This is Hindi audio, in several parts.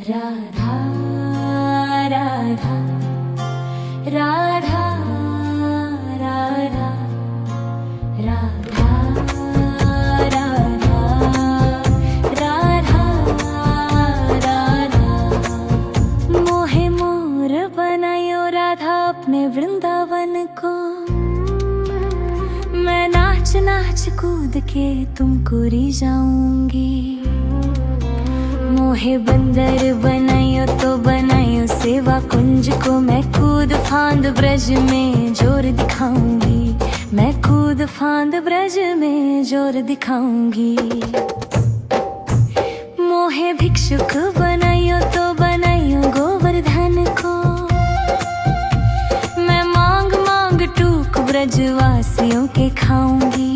राधा राधा राधा राधा राधा राधा राधा राधा मोहे मोर बनायो राधा अपने वृंदावन को। मैं नाच नाच कूद के तुमको रिझाऊंगी। मोहे बंदर बनायो तो बनायो सेवा कुंज को। मैं कूद फांद ब्रज में जोर दिखाऊंगी। मैं कूद फांद ब्रज में जोर दिखाऊंगी। मोहे भिक्षुक बनायो तो बनायो गोवर्धन को। मैं मांग मांग टूक ब्रजवासियों के खाऊंगी।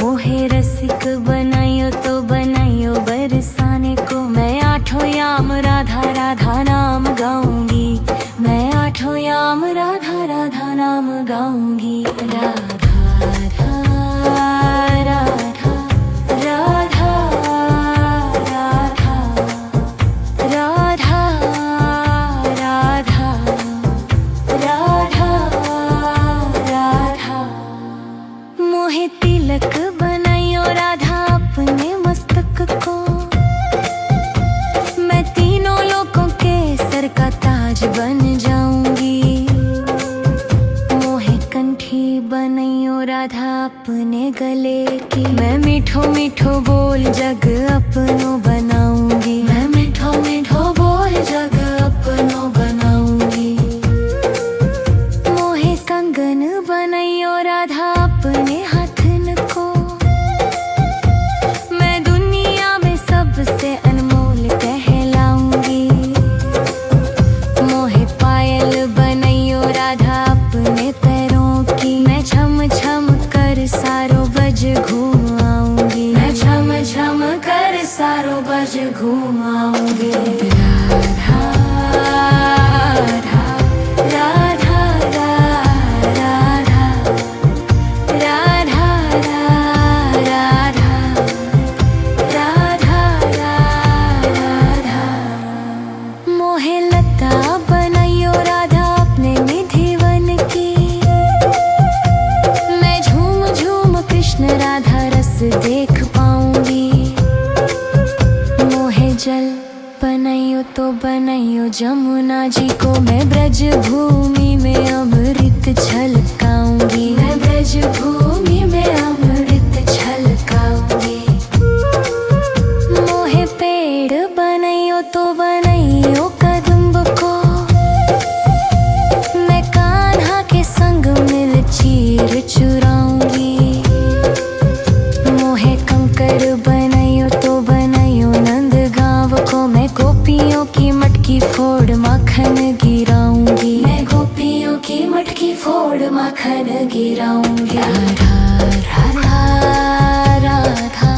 मोहे रसिक बनायो तो बनायो बरसाने को। मैं आठों याम राधा राधा नाम गाऊंगी। मैं आठों याम राधा राधा नाम गाऊंगी। राधा राधा राधा राधा राधा राधा राधा राधा। मोहे तिलक बनायो राधा अपने मस्तक को। मैं तीनों लोगों के सर का ताज बन जाऊंगी। मोहे कंठी बनायो राधा अपने गले की। मैं मीठो मीठो बोल जग अपनो बनाऊंगी। मैं मीठो मीठो बोल जग अपनो बनाऊंगी। मोहे कंगन बनायो राधा अपने हाथन को। मैं दुनिया में सबसे अनमोल कहलाऊंगी। मोहे पायल बनायो राधा अपने पैरों की। मैं छम छम कर सारो बज घूम आऊंगी। मैं छम छम कर सारो बज घूम आऊंगी। राधा राधा राधा राधा राधा राधा राधा राधा। मोहे लता बनायो राधा अपने निधिवन की। मैं झूम झूम कृष्ण राधा रस देख पाऊंगी। मोहे जल बनायो तो बनायो जमुना जी को। मैं ब्रज भूमि में अमृत छलकाऊंगी। मैं ब्रज भूमि में अमृत छलकाऊंगी। मोहे पेड़ बनायो तो बनायो कदम्ब को। मैं कान्हा के संग मिल चीर चुराऊंगी। मोहे कंकर बनायो तो बनायो नंद गांव को। मैं गोपियों की मटकी फोड़ माखन गिराऊंगी। मैं गोपियों की मटकी फोड़ माखन गिराऊंगी। राधा राधा राधा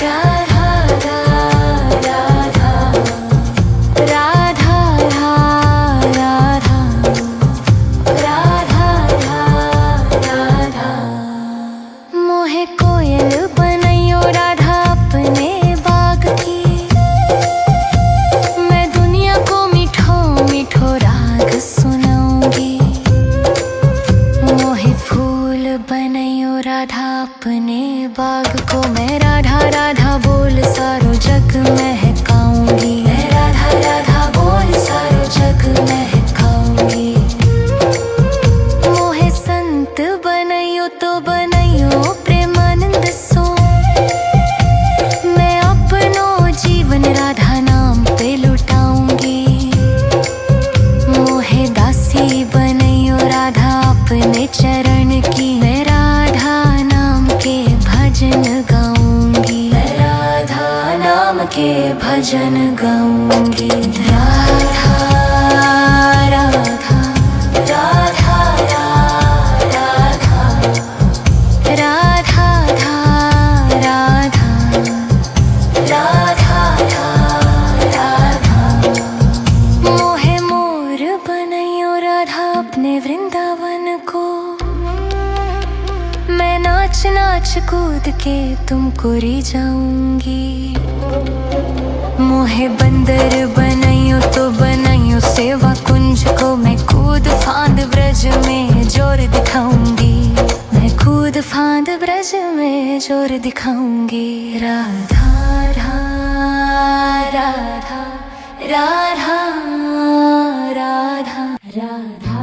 राधा राधा राधा राधा राधा राधा। मोहे कोयल बनायो राधा अपने बाग की। मैं दुनिया को मीठो मीठो राग सुनाऊंगी। मोहे फूल बनायो राधा अपने बाग को। मैं राधा राधा बोल सारो जग महकाऊंगी। मैं राधा राधा बोल सारो जग महकाऊंगी। मोहे संत बनायो तो बनायो प्रेमानंद सो। मैं अपनो जीवन राधा नाम पे लुटाऊंगी। मोहे दासी बनायो राधा अपने चरण की। मैं राधा नाम के भजन गाऊंगी। मैं राधा नाम के भजन गाऊंगी। राधा राधा राधा राधा राधा राधा राधा। मोहे मोर बनायो राधा अपने वृंदावन को। मैं नाच नाच कूद के तुमको री जाऊंगी। मोहे बंदर बनाइयो तो बनाइयो सेवा कुंज को, मैं कूद फांद ब्रज में जोर दिखाऊंगी। मैं कूद फांद ब्रज में जोर दिखाऊंगी। राधा राधा राधा राधा राधा राधा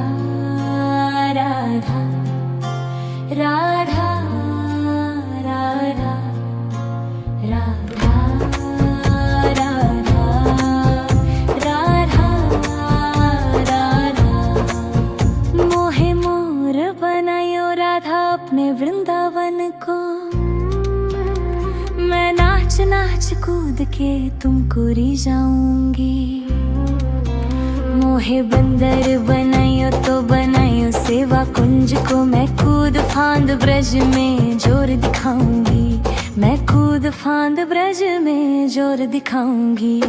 राधा राधा राधा राधा राधा राधा। मोहे मोर बनायो राधा अपने वृंदावन को, मैं नाच नाच कूद के तुमको री जाऊंगी। मोहे बंदर बनाइयो तो बनाइयो सेवा कुंज को, मैं कूद फांद ब्रज में जोर दिखाऊंगी। मैं कूद फांद ब्रज में जोर दिखाऊंगी।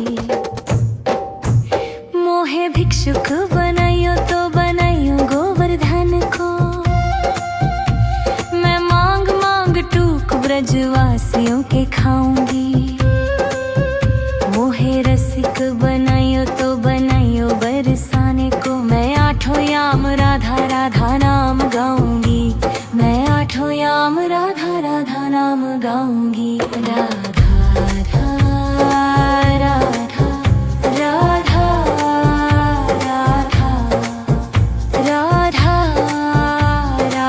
मोहे भिक्षुक बनाइयो तो बनाइयो गोवर्धन को, मैं मांग मांग टूक ब्रजवासियों के खाऊंगी। मोहे रसिक बनाइयो तो बनाइयो बरसाने को, मैं आठों याम राधा राधा नाम गाऊंगी। मैं आठों याम राधा राधा नाम गाऊंगी। राधा राधा राधा राधा राधा राधा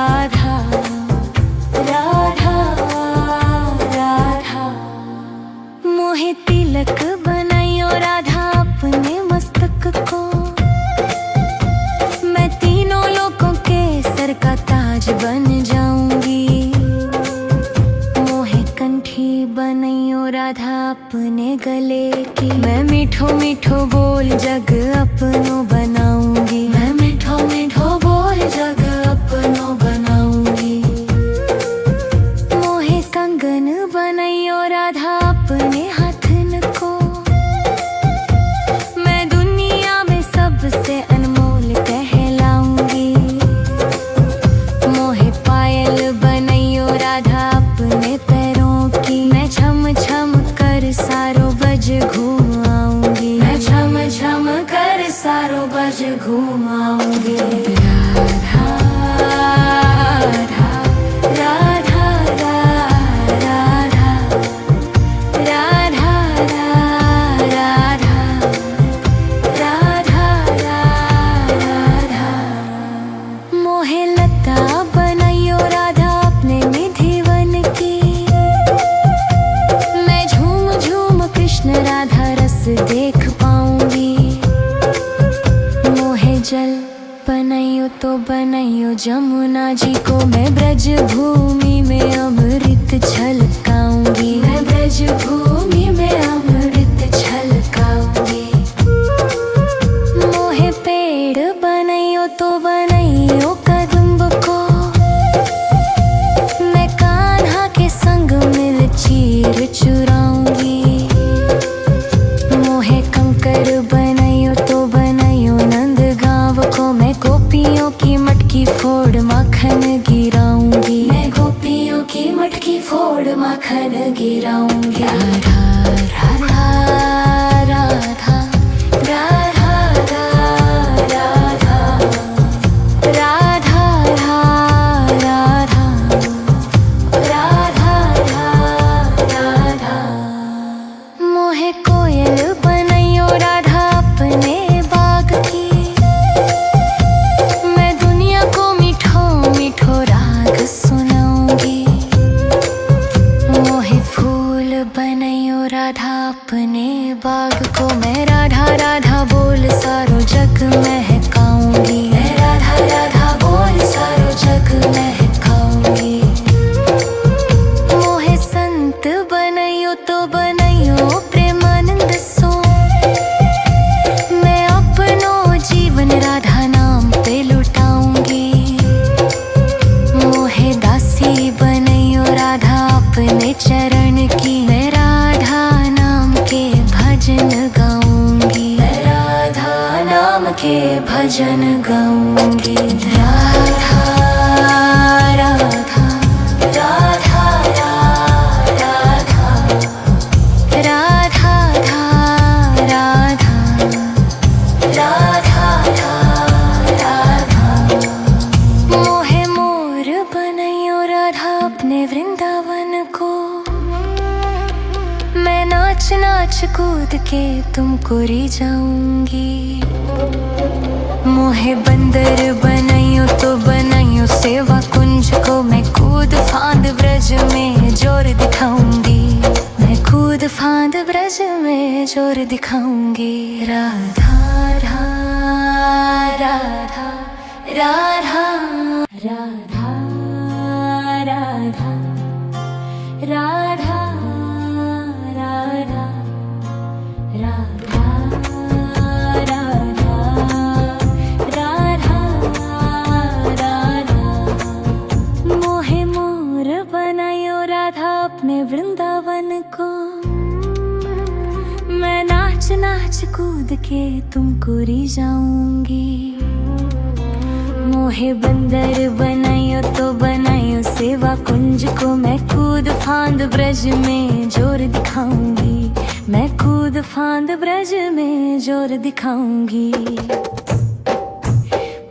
राधा राधा राधा। मोहे तिलक बनाइयो राधा अपने मस्तक को, मैं तीनों लोगों के सर का ताज बन जाऊंगी। मोहे कंठी बनाइयो राधा अपने गले की, मैं मीठो मीठो बोल जग अपनो बनाऊंगी। मैं मीठो मीठो बोल जग अपनो बनाऊंगी। मोहे कंगन बनाइयो राधा अपने हाथन को, मैं दुनिया में सबसे अनमोल कहलाऊंगी। मोहे पायल बनाइयो राधा अपने पैरों की, मैं छम छम कर सारो बज घूम आऊंगी। मैं छम छम कर सारो बज घूम आऊंगी। राधा राधा राधा राधा राधा राधा राधा राधा। मोहे लता बनाइयो राधा अपने निधि वन की, मैं झूम झूम कृष्ण राधा रस देख पाऊंगी। मोहे जल बनाइयो तो बनाइयो जमुना जी को, मैं ब्रज भूमि में अमृत छलकाऊंगी। मैं ब्रज भूमि में अमृत छलकाऊंगी। मोहे पेड़ बनाइयो तो बनाइयो कदम्ब को, मैं कान्हा के संग मिल चीर चुराऊंगी। मोहे कंकर बनाइयो तो बनाइयो नंद गांव को, मैं गोपियों की मटकी फोड़ माखन गिराऊंगी। मैं गोपियों की मटकी फोड़ माखन गिराऊंगी। राधा राधा राधा राधा राधा राधा राधा राधा राधा। मोहे कोयल बनाइयो राधा अपने बाग की, मैं दुनिया को मीठो मीठो राग सुनाऊंगी। मोहे फूल बनाइयो राधा अपने बाग को, मैं राधा राधा बोल सारो जग महकाऊंगी। मैं राधा राधा बोल सारो जग महकाऊंगी। मोहे संत बनाइयो तो बनाइयो प्रेमानंद सो, मैं अपनो जीवन राधा नाम पे लुटाऊंगी। मोहे दासी बनाइयो राधा अपने चरण की, मैं राधा नाम के भजन गाऊंगी। मैं राधा नाम के भजन गाऊंगी। राधा राधा राधा कूद के तुमको री जाऊंगी। मोहे बंदर बनाइयो तो बनाइयो सेवा कुंज को, मैं कूद फांद ब्रज में जोर दिखाऊंगी। मैं कूद फांद ब्रज में जोर दिखाऊंगी। राधा राधा राधा राधा राधा राधा राधा राधा राधा राधा राधा। मोहे मोर बनायो राधा अपने वृंदावन को, मैं नाच नाच कूद के तुमको री जाऊंगी। मोहे बंदर बनायो तो बनायो सेवा कुंज को, मैं कूद फांद ब्रज में जोर दिखाऊंगी। मैं कूद फांद ब्रज में जोर दिखाऊंगी।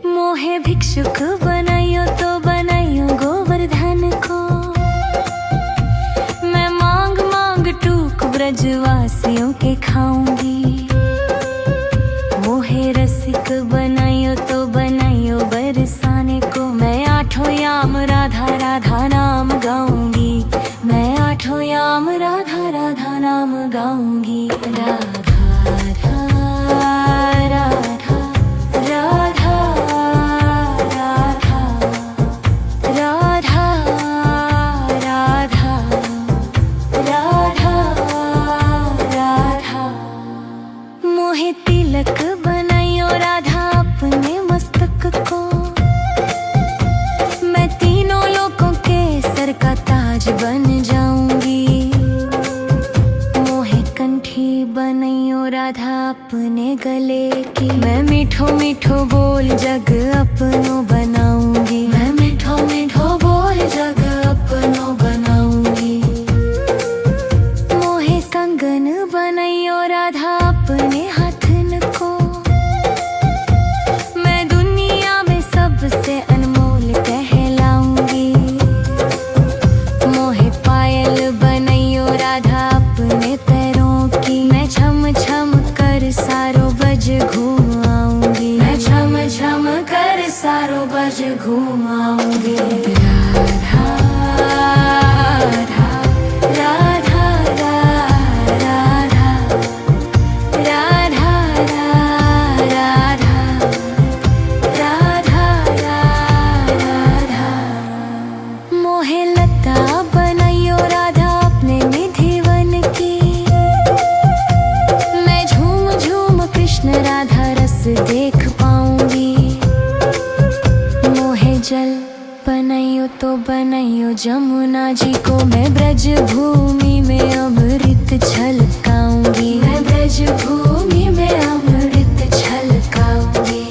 मोहे भिक्षुक बनायो तो बनायो गोवर्धन को, मैं मांग मांग टूक ब्रजवासियों के खाऊंगी। मोहे रसिक बनायो तो बनायो बरसाने को, मैं आठों याम राधा राधा नाम गाऊंगी। मैं आठों याम राधा राधा नाम गाऊंगी। राधा राधा राधा राधा राधा राधा राधा राधा। मोहे तिलक बनायो राधा अपने मस्तक को, मैं तीनों लोगों के सर का ताज बन जाऊंगी। मोहे कंठी बनायो राधा अपने गले की, मैं मीठो मीठो बोल जग अपनो बनाऊंगी। मैं मीठो मीठो बोल जग अपनो बनाऊंगी। मोहे कंगन बनायो राधा अपने हाथन को, मैं दुनिया में सबसे अनमोल कहलाऊंगी। मोहे पायल बनायो राधा अपने पैरों की, मैं छम छम कर सारो बज घूम आऊंगी। मैं छम छम कर सारो बज घूम आऊंगी। राधा राधा राधा राधा राधा राधा राधा। मोहे लता बनायो राधा अपने निधि वन की, मैं झूम झूम कृष्ण राधा रस देख पाऊंगी। मोहे जल बनायो तो बनायो जमुना जी को, मैं ब्रज भूमि में अमृत छलकाऊंगी। मैं ब्रज भूमि में अमृत छलकाऊंगी।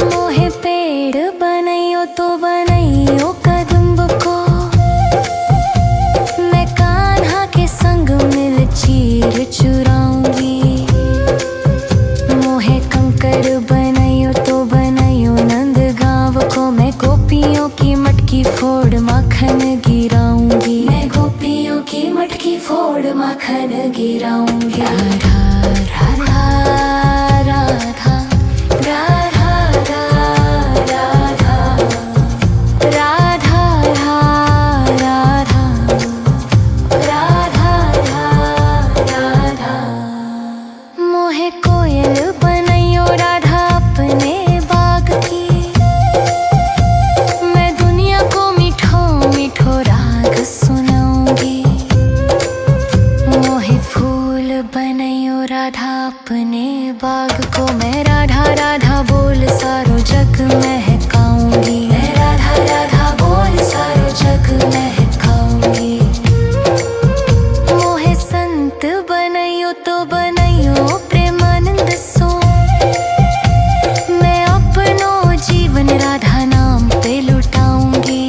मोहे पेड़ बनायो तो बनायो कदम्ब को, मैं कान्हा के संग मिल चीर चुराऊंगी। मोहे कंकर बनायो तो बनायो नंद गांव को, मैं गोपियों की मटकी फोड़ माखन गिराऊंगी। मैं गोपियों की मटकी फोड़ माखन गिराऊंगी। राधा राधा राधा राधा राधा राधा राधा राधा राधा। मोहे कोयल बनायो राधा अपने बाग की, मैं दुनिया को मीठो मीठो राग सुनाऊंगी। मोहे फूल बनायो राधा अपने बाग को, मैं राधा राधा बोल सारो जग महकाऊंगी। मैं राधा राधा बोल सारो जग महकाऊंगी। मोहे संत बनायो तो बनायो प्रेमानंद सो, मैं अपनो जीवन राधा नाम पे लुटाऊंगी।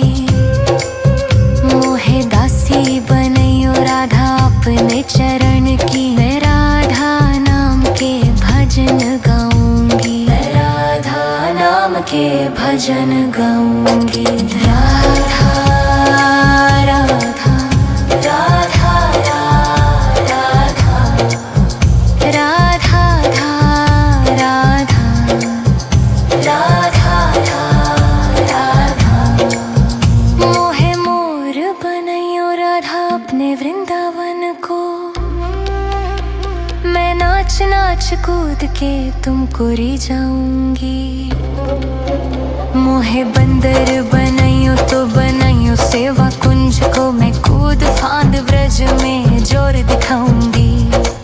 मोहे दासी बनायो राधा अपने चरण की, मैं राधा नाम के भजन गाऊंगी। मैं राधा नाम के भजन गाऊंगी। राधा राधा राधा राधा नाच नाच कूद के तुमको री जाऊंगी। मोहे बंदर बनाइयो तो बनाइयो सेवा कुंज को, मैं कूद फांद ब्रज में जोर दिखाऊंगी।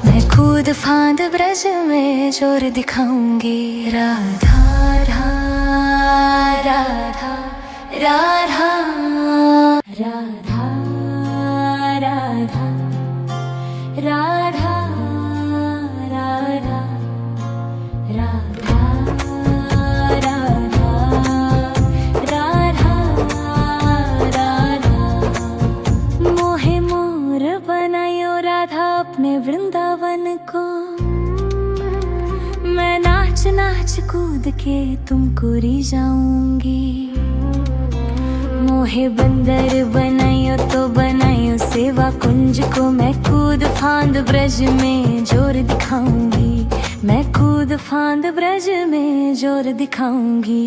मैं कूद फांद ब्रज में जोर दिखाऊंगी। राधा राधा राधा राधा राधा राधा राधा राधा राधा राधा राधा। मोहे मोर बनायो राधा अपने वृंदावन को, मैं नाच नाच कूद के तुमको री जाऊंगी। मोहे बंदर बनाइयो तो बनाइयो सेवा कुंज को, मैं कूद फांद ब्रज में जोर दिखाऊंगी। मैं कूद फांद ब्रज में जोर दिखाऊंगी।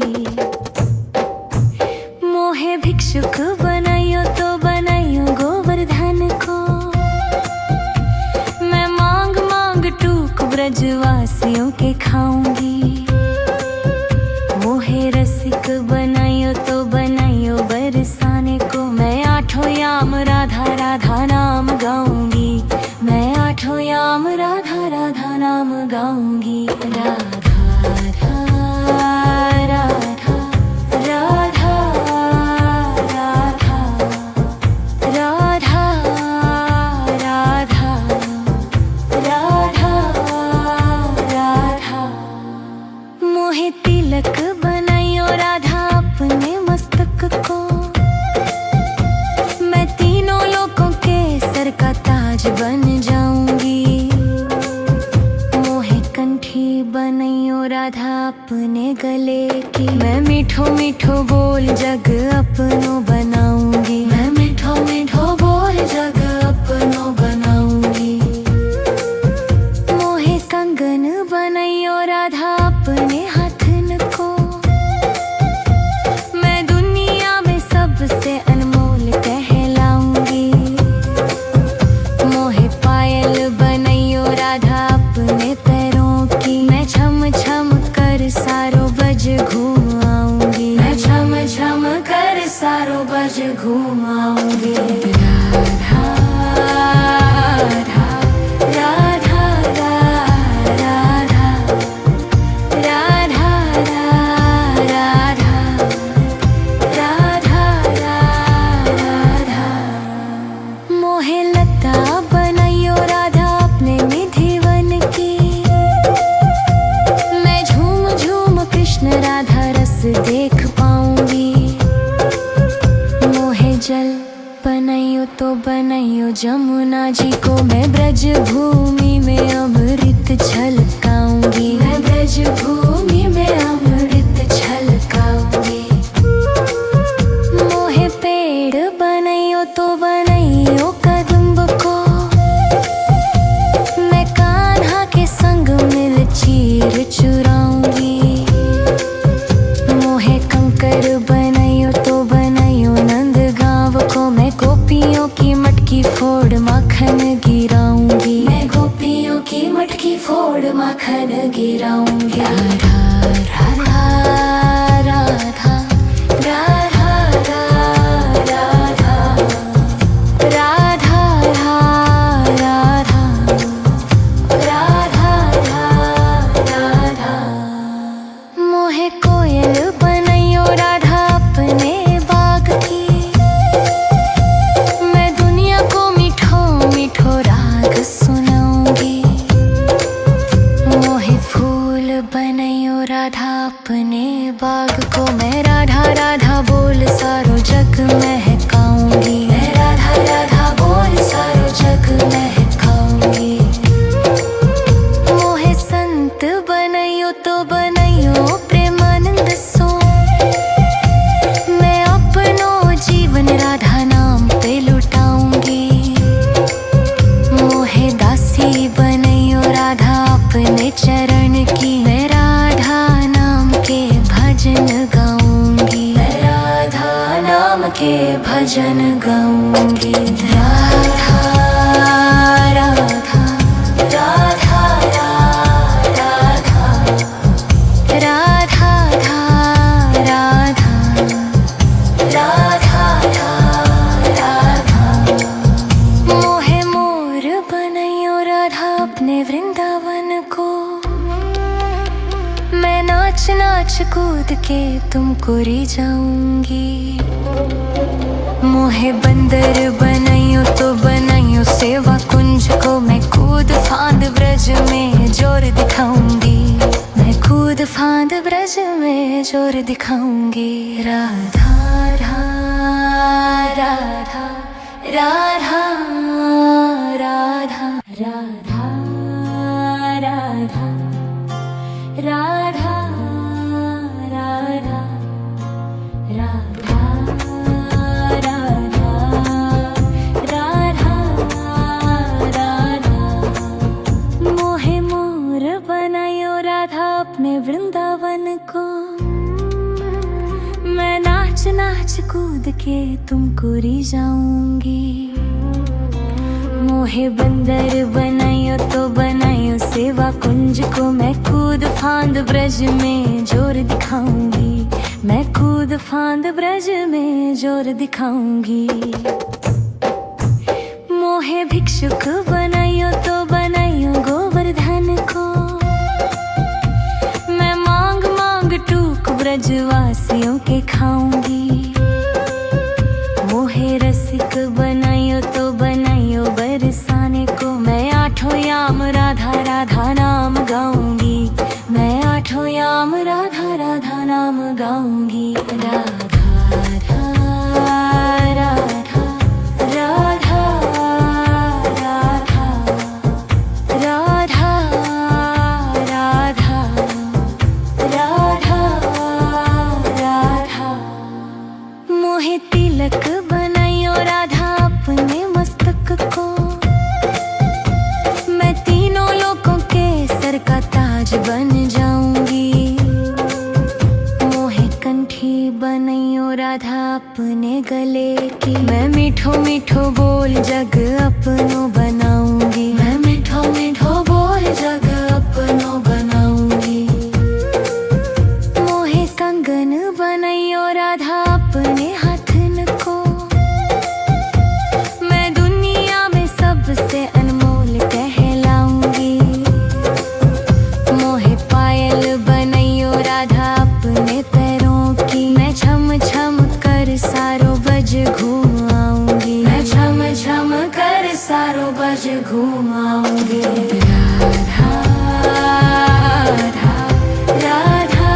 मोहे भिक्षुक बनाइयो तो बनाइयो गोवर्धन को, मैं मांग मांग टूक ब्रजवासियों के खाऊंगी। मोहे रसिक बनाइयो तो बनाइयो बरसाने को, मैं आठों याम राधा राधा नाम गाऊंगी। मैं आठों याम राधा राधा नाम गाऊंगी। राधा राधा राधा राधा राधा राधा राधा राधा। मोहे तिलक बनाइयो राधा अपने मस्तक को, मैं तीनों लोगों के सर का ताज बन जाऊंगी। मोहे कंठी बनाइयो राधा अपने गले की, मैं मीठो मीठो बोल जग अपनो बनाऊंगी। मैं मीठो मीठो बोल जग अपनो बनाऊंगी। मोहे कंगन बनाइयो राधा अपने हाथन को, मैं दुनिया में सबसे अनमोल कहलाऊंगी। मोहे पायल बनाइयो राधा अपने पैरों की, मैं छम छम कर सारो बज घूम आऊंगी। मैं छम छम कर सारो बज घूम आऊंगी। राधा राधा राधा राधा राधा राधा राधा राधा। मोहे लता बनाइयो राधा अपने निधिवन की, मैं झूम झूम कृष्ण राधा रस देख पाऊंगी। मोहे जल बनाइयो तो बनाइयो जमुना जी को, मैं ब्रज भूमि में अमृत छलकाऊंगी। मैं ब्रज भूमि में अमृत छलकाऊंगी। मोहे पेड़ बनाइयो तो बनाइयो कदम्ब को, मैं कान्हा के संग मिल चीर चुराऊंगी। मोहे कंकर बनाइयो तो बनाइयो नंद गांव को, मैं गोपियों की मटकी फोड़ माखन गिराऊंगी। मैं गोपियों की मटकी फोड़ माखन गिराऊंगी। राधा राधा राधा राधा राधा राधा राधा राधा राधा। मोहे कोयल बनाइयो राधा अपने बाग की, मैं दुनिया को मीठो मीठो राग सुनाऊंगी। मोहे फूल बनाइयो राधा अपने बाग को, मैं राधा राधा बोल सारो जग महकाऊंगी। मैं राधा राधा बोल सारो जग महकाऊंगी। मोहे संत बनाइयो तो बनाइयो प्रेमानंद सो, मैं अपनो जीवन राधा नाम पे लुटाऊंगी। मोहे दासी बनाइयो राधा अपने चरण की, मैं राधा नाम के भजन गाऊंगी। मैं राधा नाम के भजन गाऊंगी। राधा राधा राधा राधा वृंदावन को। मैं नाच नाच कूद के तुमको री जाऊंगी। मोहे बंदर बनाइयो तो बनाइयो सेवा कुंज को। मैं कूद फांद ब्रज में जोर दिखाऊंगी। मैं कूद फांद ब्रज में जोर दिखाऊंगी। राधा राधा राधा राधा राधा राधा राधा राधा राधा राधा राधा। मोहे मोर बनायो राधा अपने वृंदावन को। मैं नाच नाच कूद के तुमको री जाऊंगी। मोहे बंदर बनाइयो तो बनाइयो सेवा कुंज को। मैं कूद फांद ब्रज में जोर दिखाऊंगी। मैं कूद फांद ब्रज में जोर दिखाऊंगी। मोहे भिक्षुक बनाइयो तो बनाइयो गोवर्धन को। मैं मांग मांग टूक ब्रजवासियों के खाऊंगी। मोहे रसिक बनाइयो तो बनाइयो बरसाने को। मैं आठों याम राधा राधा नाम गाऊंगी। मैं आठों याम राधा राधा नाम गाऊंगी। राधा राधा राधा राधा राधा राधा राधा राधा। मोहे तिलक बनाइयो राधा अपने मस्तक को। मैं तीनों लोगों के सर का ताज बन जाऊंगी। मोहे कंठी बनाइयो राधा अपने गले की। मैं मीठो मीठो बोल जग अपनो बनाऊंगी। मैं मीठो मीठो बोल जग अपनो बनाऊंगी। मोहे कंगन बनाइयो राधा अपने हाथन को। मैं दुनिया में सबसे अनमोल कहलाऊंगी। मोहे पायल बनाइयो राधा अपने पैरों की। मैं छम छम कर सारो बज घूम आऊंगी। मैं छम छम कर सारो बज घूम आऊंगी। राधा राधा राधा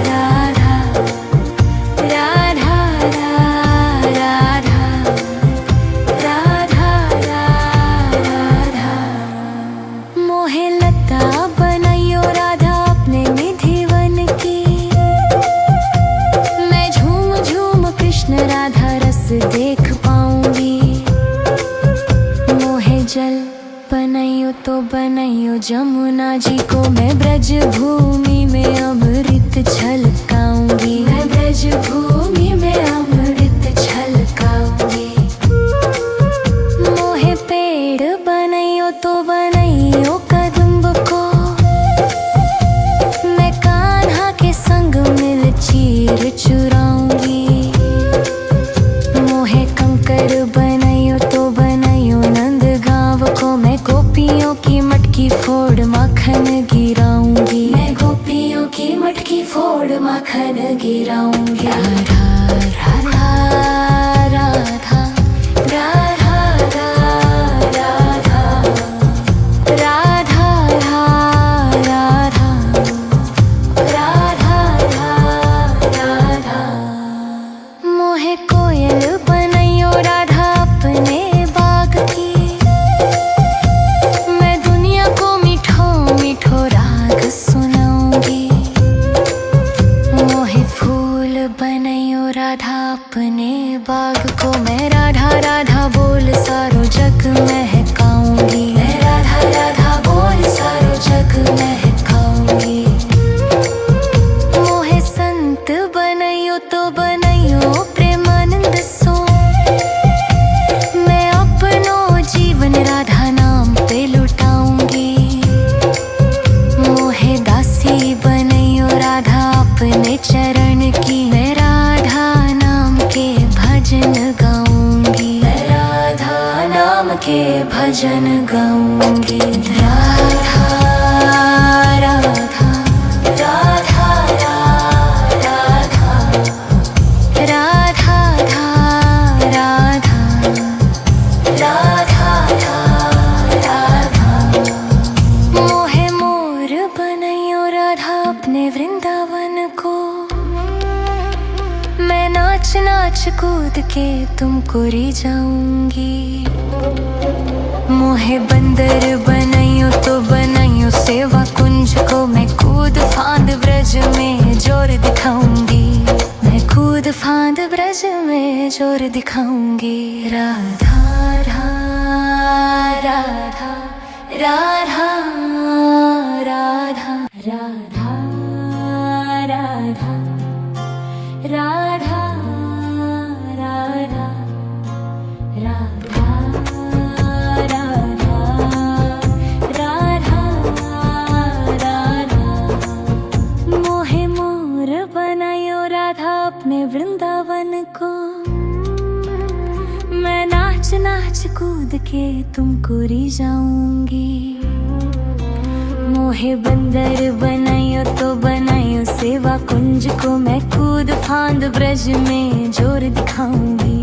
राधा राधा राधा राधा राधा। मोहे लता बनाइयो राधा अपने निधिवन की। मैं झूम झूम कृष्ण राधा रस देख पाऊंगी। मोहे जल बनाइयो तो बनाइयो जमुना जी को। मैं ब्रज भूमि में अमृत छलकाऊंगी। मैं ब्रज भूमि में अमृत छलकाऊंगी। मोहे पेड़ बनाइयो तो बनाइयो कदम्ब को। मैं कान्हा के संग मिल चीर चुराऊंगी। मोहे कंकर बनाइयो तो बनाइयो नंद गाँव को। मैं गोपियों की मटकी फोड़ माखन गिराऊंगी। मैं गोपियों की मटकी फोड़ माखन गिराऊंगी। राधा राधा राधा राधा राधा राधा राधा राधा राधा। मोहे कोयल बनाइयो राधा अपने बाग की। मैं दुनिया को मीठो मीठो राग सुनाऊंगी। मोहे फूल बनाइयो राधा अपने बाग को। मैं राधा राधा बोल सारो जग महकाऊंगी। मैं राधा राधा बोल सारो जग महकाऊंगी। मोहे संत बनाइयो तो बनाइयो प्रेमानंद सो। मैं अपनो जीवन राधा नाम पे लुटाऊंगी। मोहे दासी बनाइयो राधा अपने चरण की। मैं राधा नाम के भजन गाऊंगी। मैं राधा नाम के भजन गाऊंगी। नाच कूद के तुमको री जाऊंगी। मोहे बंदर बनाइयो तो बनाइयो सेवा कुंज को, मैं कूद फांद ब्रज में जोर दिखाऊंगी। मैं कूद फांद ब्रज में जोर दिखाऊंगी। राधा राधा राधा राधा राधा राधा राधा राधा राधा राधा राधा। मोहे मोर बनायो राधा अपने वृंदावन को, मैं नाच नाच कूद के तुमको री जाऊंगी। मोहे बंदर बनाइयो तो बनाइयो सेवा कुंज को, मैं कूद फांद ब्रज में जोर दिखाऊंगी।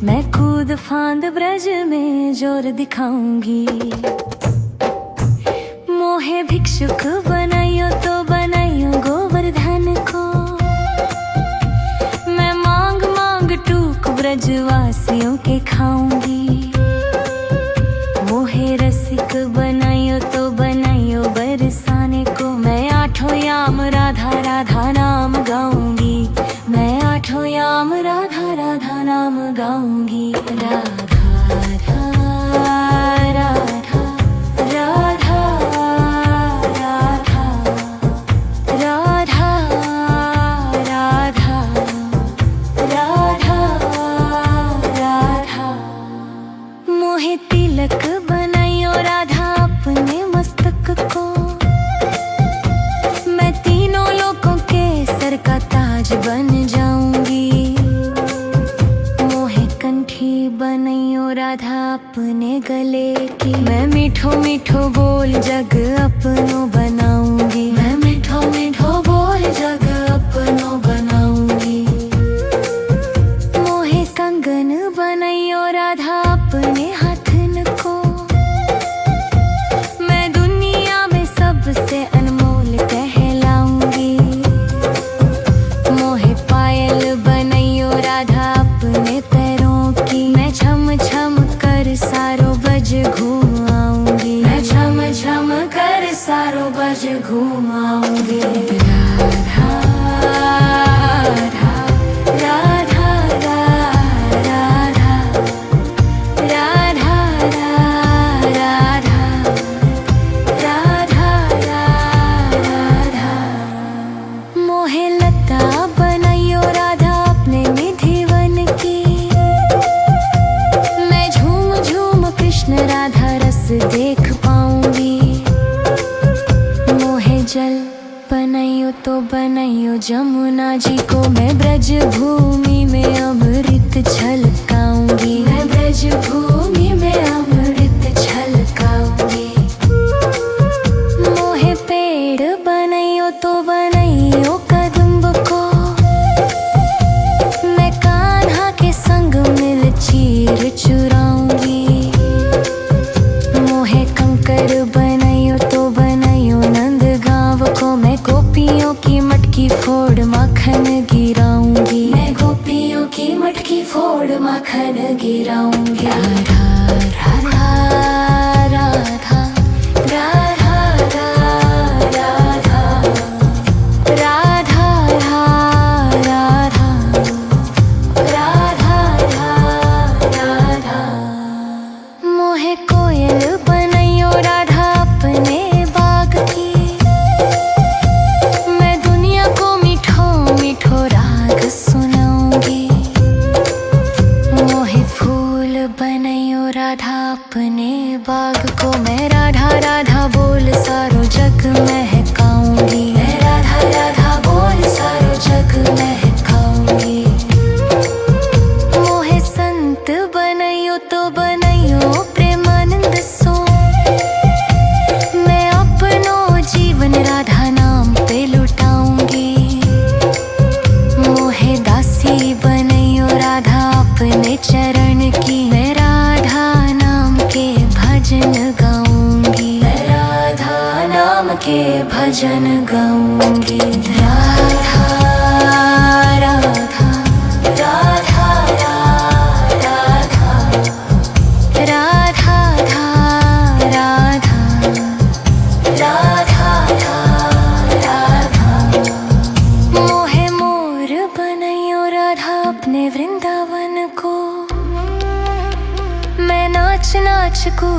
मैं कूद फांद ब्रज में जोर दिखाऊंगी। मोहे भिक्षुक बनाइयो तो बनाइयो गोवर्धन को, मैं मांग मांग टूक ब्रजवासियों के खाऊंगी। मोहे रसिक बनाइयो तो बनाइयो बरसाने को, मैं आठों याम राधा राधा नाम गाऊंगी। मैं आठों याम राधा राधा नाम गाऊंगी। राधा राधा राधा राधा राधा राधा राधा राधा। मोहे तिलक बनाइयो राधा अपने मस्तक को, मैं तीनों लोगों के सर का ताज बन जाऊंगी। मोहे कंठी बनाइयो राधा अपने गले की, मैं मीठो मीठो बोल जग अपनो बनाऊंगी। मैं मीठो मीठो बोल जग अपनो बनाऊंगी। मोहे कंगन बनाइयो राधा अपने हाथन को, मैं दुनिया में सबसे अनमोल कहलाऊंगी। मोहे पायल बनाइयो राधा अपने पैरों की, मैं छम छम कर सारो बज घूम आऊंगी। मैं छम छम कर सारो बज घूम आऊंगी। राधा राधा राधा राधा राधा राधा राधा राधा। मोहे लता बनाइयो राधा अपने निधिवन की, मैं झूम झूम कृष्ण राधा रस देख पाऊंगी। मोहे जल बनाइयो तो बनाइयो जमुना जी को, मैं ब्रज भूमि में अमृत छलकाऊंगी। मैं ब्रज भूमि में अमृत छलकाऊंगी। मोहे पेड़ बनाइयो तो बनाइयो कदम्ब को, मैं कान्हा के संग मिल चीर चुराऊंगी। मोहे कंकर बनाइयो तो बनाइयो नंद गांव को, मैं गोपियों की मटकी फोड़ माखन गिराऊंगी। मैं गोपियों की मटकी फोड़ माखन गिराऊंगी। राधा राधा राधा राधा राधा राधा राधा राधा राधा। मोहे कोयल बनाइयो राधा अपने बाग की, मैं दुनिया को मीठो मीठो राग सुनाऊंगी। मोहे फूल बनाइयो राधा अपने बाग को, मैं राधा राधा बोल सारो जग महकाऊंगी। मैं राधा राधा बोल सारो जग महकाऊंगी। मोहे संत बनाइयो तो बनाइयो प्रेमानंद सो, मैं अपनो जीवन राधा नाम पे लुटाऊंगी। मोहे दासी बनाइयो राधा अपने चरण की, मैं राधा नाम के भजन गाऊंगी। मैं राधा नाम के भजन गाऊंगी। राधा राधा राधा राधा अपने वृंदावन को। मैं नाच नाच कूद